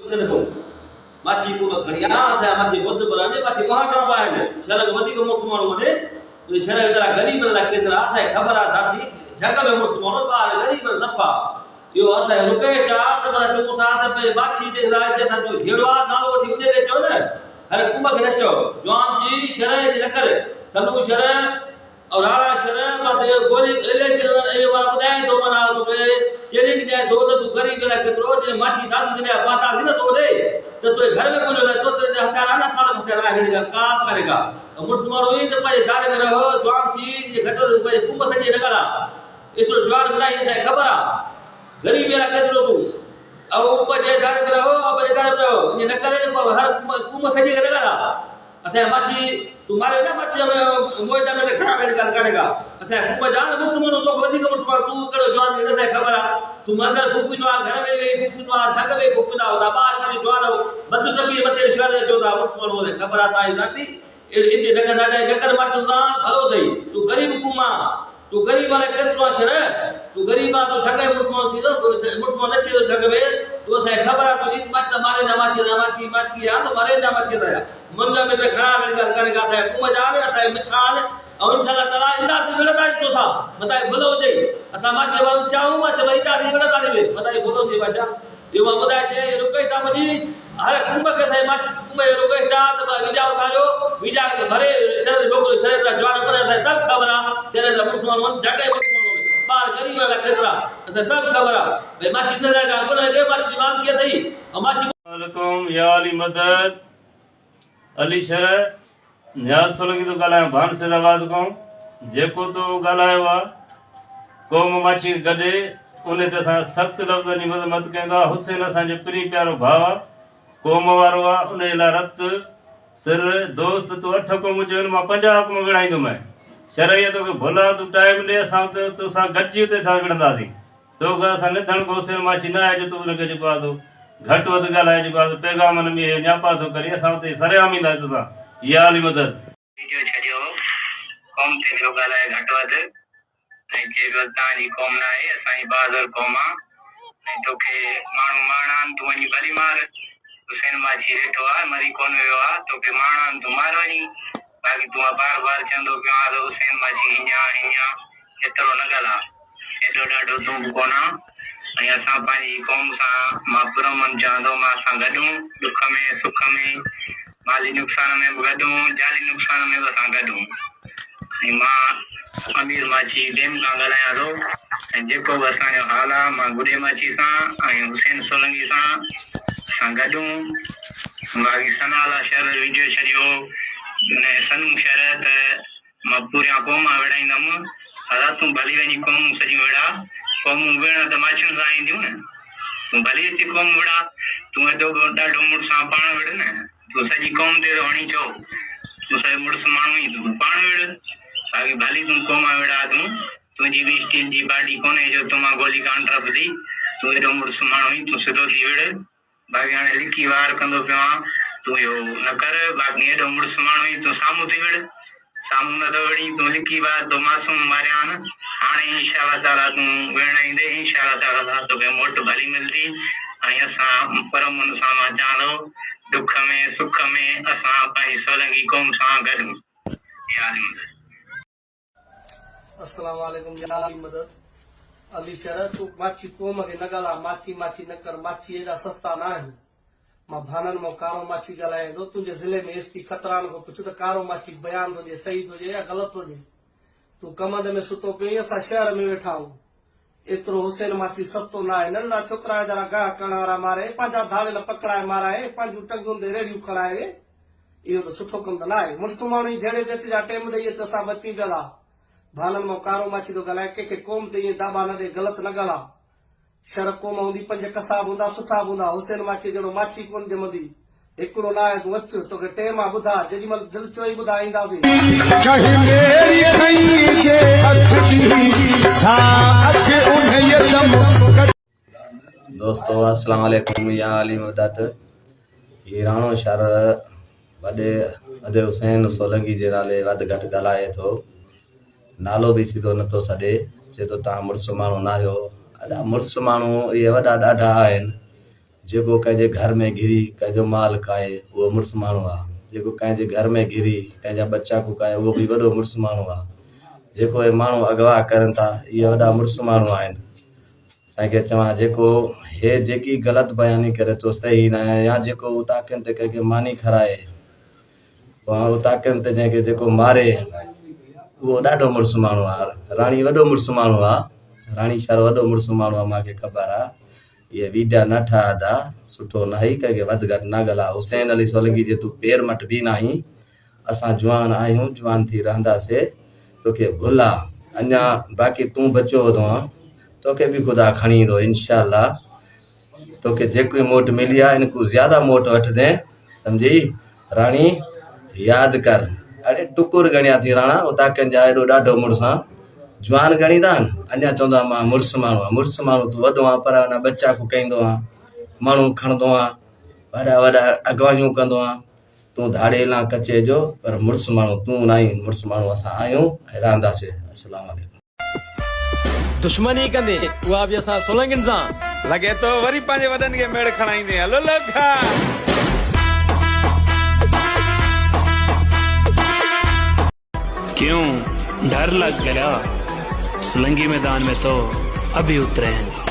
कुझु न माची को खड़ी आ माची बुद्ध बराने माची वहां पाए ने शरक वधिक मुर्स माण्हू वने तो शरक जरा गरीब ला केतरा असां खबर आ दादी जग में मुर्स माण्हू बार गरीब दफा यो असां रुके चा त पर टुक था त पे माची जे राज जे सा जो ढेड़वा नालो वठी उने के चो न हर कुंभ के नचो जवान जी शरय जे न कर सनु शरय और राणा शरय माते गोली इलेक्शन ए वाला बुधाए तो बना रुके चेरी के दो तो तू गरीब ला केतरो जे माची दादी ने पाता ही न तो दे तो घर में बोलो तो तेरे हथियार आना साल हथियार आएगा काम करेगा मुसलमान हुई तो भाई दारे में रहो जवान चीज ये घटो भाई कुंभ सजे नगरा इसरो जवान बनाई है खबर आ गरीब वाला केतरो तू अब ऊपर जे दारे में रहो अब दारे में रहो ये न करे तो हर कुंभ सजे नगरा असे माची तुम्हारे ना माची में मोइदा में खड़ा करेगा असे कुंभ जान मुसलमान तो वधी का मुसलमान तू करो जवान ने से खबर आ तुम अंदर फुकु जो घर में वे फुकु जो थक वे फुकु ना होता बाहर में जो बद टपी मथे शहर जो दा मुसलमान होले खबर आता है जाती इते नगर ना जकर मत ना भलो दई तू गरीब कुमा तू गरीब वाले केतरो छर तू गरीबा तो ठगे मुसलमान थी तो मुसलमान नचे तो ठगवे तो से खबर आ तो इत मत मारे ना माची की आ तो मारे ना माची दया मुंडा में खड़ा करेगा से कुमा जाने से मिठान और इंशाल्लाह ताला इंदा से मिलता है तो सा बताए बोलो दे असा माचे वाल चाहूं मा चलो इंदा से मिलता है बताए बोलो दे बाजा यो मा बताए जे रुके ता मजी हर कुंभ के से माच कुंभ रुके ता तो वीजा उठायो वीजा भरे शरीर लोग शरीर जवान करे से सब खबर आ शरीर मुसलमान जगह मुसलमान बार गरीब वाला केतरा से सब खबर आ भाई माची ने का बोले के माची मांग के सही और माची वालेकुम या अली मदद अली शर न्याज सोलंगी तो गालायो भान से आवाज को जेको तो गालायो आ कौम माची गडे उन्हें ते सख्त लफ्ज़ नी मत कहंदा हुसैन असा जो प्री प्यारो भाव कौम वारो आ उन्हें ला रत सिर दोस्त तो 8 कौम जो मा 50 हुकम विणाईंदो मैं शरय तो भला तू टाइम दे असा तो सा गज्जी ते सा विणंदासी तो गा सा निधन को हुसैन माची ना है जो तू उनके जो आ तो घट वध गालाए जो पैगाम में न्यापा तो करी असा ते सरेआमींदा तो सा या अली मदद वीडियो छडियो कौम ते जो गालाए घट वध ऐ जे तानी कौम ना है असाई बहादुर कौम आ ऐ तोखे मानू माणान तू वनी भली मार हुसैन माची रेठो आ मरी कोन वेयो आ तोखे माणान तू मारवनी बाकी तू बार बार चंदो पियो आ हुसैन माची हिया एतरो न गला एडो डाडो तू कोना ऐ असा पानी कौम सा मा पुरमन चांदो मा सा गडू दुख में सुख में माली नुकसान में गडू जाली नुकसान में सा गडू मां अमीर माची डेम का गलाया दो जेको असा जो हाला मां गुडे माची सा हुसैन सोलंगी सा गडू बाकी सनाला शहर वीडियो छडियो ने सनु शहर त मां पूरा कौम वेड़ाईंदम हला तू भली वनी कौम सजी वेड़ा कौम वेड़ा त माचिन सा ईंदियूं न तू भली अची कौम वेड़ा तू एडो डाडो मुड़सा पाण वेड़ न तू सजी कौम दे हणी चो तू सही मुड़स माण्हू ही तू पाण वेड़ बाकी भली तू कौम वेड़ा तुझी भी स्टील जी बाडी कोने जो तुमा गोली कांट्रा बदी तू एडो मुड़स माण्हू ही तू सिधो थी वेड़ बाकी हाणे लिखी वार कंदो पियो तू यो न कर बाकी एडो मुड़स माण्हू ही तू सामू थी वेड़ सामू न तो वेड़ी तू लिखी वार तो मासूम मारिया न हाणे इंशाअल्लाह ताला तू वेणाईंदे इंशाअल्लाह ताला तोखे मोट भली मिलदी ऐं असां परमन सां मां चाहंदो दुख में सुख में असां पंहिंजी सोलंगी कौम सां गॾु याद अस्सलाम वालेकुम या अली मदद अली शरत तू माची कौम के न गला माची न कर माची एडा सस्ता ना है मां भानन मो कारो माची गलाए दो तुझे जिले में एसपी खतरान को कुछ तो कारो माची बयान तो जे सही तो जे या गलत तो जे तू कमंद में सुतो पे असा शहर में बैठा हूं एतरो हुसैन माची सस्तो ना है नन्ना छोकरा जरा गाह कणारा मारे पांजा धावे न पकड़ाए माराए पांजू टंगुन दे रेडियो खड़ाए यो तो सुठो कम ना है मुसलमान जेड़े देते जा टाइम दे तो सा बची गला भानन मो कारो माची तो गलाए के कौम ते दाबा न दे गलत न गला शर कौम हूंदी 5 कसाब हूंदा सुठा हूंदा हुसैन माची जहिड़ो माची कोन जमंदी हिकिड़ो न आहे तूं अच तोखे टेम आहे ॿुधा जेॾी महिल दिलि चोई ॿुधाईंदासीं दोस्तों अस्सलाम वालेकुम या अली मदद ये राणो शहर वॾे अदे हुसैन सोलंगी जे नाले वधि घटि ॻाल्हाए थो नालो बि सीधो नथो सॾे चए थो तव्हां मुड़ुसु माण्हू न आहियो अदा मुड़ुसु माण्हू इहे वॾा ॾाढा आहिनि जेको कंहिंजे घर में घिरी कंहिंजो माल खाए उहो मुड़ुस माण्हू आहे, जेको कंहिंजे घर में घिरी कंहिंजा बच्चा कुकाए उहो बि वॾो मुड़ुस माण्हू आहे। जेको इहे माण्हू अगवा करनि था इहे वॾा मुड़ुस माण्हू आहिनि। असांखे चवां जेको हे जेकी ग़लति बयानी करे थो सही न आहे, या जेको उताकनि ते कंहिंखे मानी खाराए उताकनि ते जंहिंखे जेको मारे उहो ॾाढो मुड़ुस माण्हू आहे। राणी वॾो मुड़ुस माण्हू आहे, राणी शहर वॾो मुड़ुस माण्हू आहे, मूंखे ख़बर आहे। इहे वीडिया न ठाहिया सुठो न ई कंहिंखे वधि घटि न ॻाल्हाए। हुसैन अली सोलंकी जे तूं पेर मट बि न आहीं, असां जवान आहियूं, जवान थी रहंदासीं, तोखे भुल आहे अञा। बाक़ी तूं बचो वधो आहे, तोखे बि ख़ुदा खणी ईंदो इंशाअल्लाह। तोखे जेकी मोट मिली आहे इन खां ज़्यादा मोट वठंदे, सम्झी। राणी यादि कर, अड़े टुकुर गणिया थी राणा उतां कंहिंजा एॾो ॾाढो मुड़ुस आहे। जवान गणींदा आहिनि, अञा चवंदो आहे मां मुड़ुस माण्हू आहे। मुड़ुस माण्हू तूं वॾो आहे, पर अञा बच्चा कुकाईंदो आहे, माण्हू खणंदो आहे, वॾा वॾा अगवाइयूं कंदो आहे। तूं धाड़े लां कचे जो, पर मुड़ुस माण्हू तूं न आहीं। मुड़ुस माण्हू असां आहियूं ऐं रहंदासीं। अस्सलाम वालेकुम। दुश्मनी कंदे उहा बि असां सोलंकियुनि सां लॻे थो वरी पंहिंजे वॾनि खे मेड़ खणाईंदे। हलो लखा। क्यों डर लग गया? सोलंकी मैदान में तो अभी उतरे हैं।